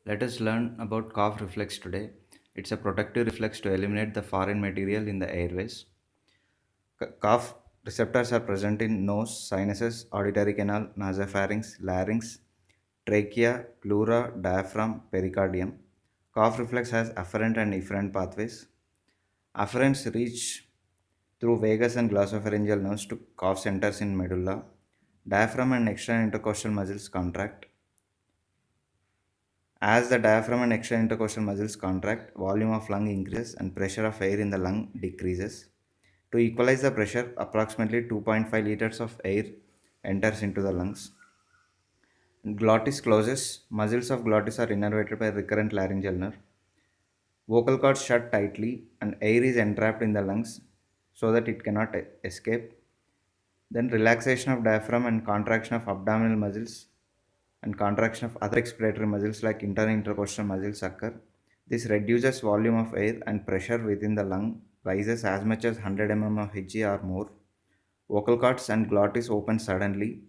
Let us learn about cough reflex today. It's a protective reflex to eliminate the foreign material in the airways. Cough receptors are present in nose, sinuses, auditory canal, nasopharynx, larynx, trachea, pleura, diaphragm, pericardium. Cough reflex has afferent and efferent pathways. Afferents reach through vagus and glossopharyngeal nerves to cough centers in medulla. Diaphragm and external intercostal muscles contract. As the diaphragm and extra intercostal muscles contract, volume of lung increases and pressure of air in the lung decreases. To equalize the pressure, approximately 2.5 liters of air enters into the lungs. Glottis closes. Muscles of glottis are innervated by recurrent laryngeal nerve. Vocal cords shut tightly and air is entrapped in the lungs so that it cannot escape. Then relaxation of diaphragm and contraction of abdominal muscles and contraction of other expiratory muscles like internal intercostal muscles occur. This reduces volume of air and pressure within the lung rises as much as 100 mm of Hg or more. Vocal cords and glottis open suddenly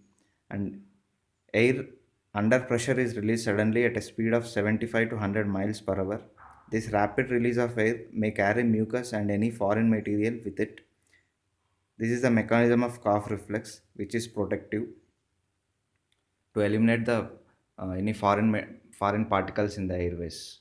and air under pressure is released suddenly at a speed of 75 to 100 miles per hour. This rapid release of air may carry mucus and any foreign material with it. This is the mechanism of cough reflex, which is protective to eliminate the any foreign particles in the airways.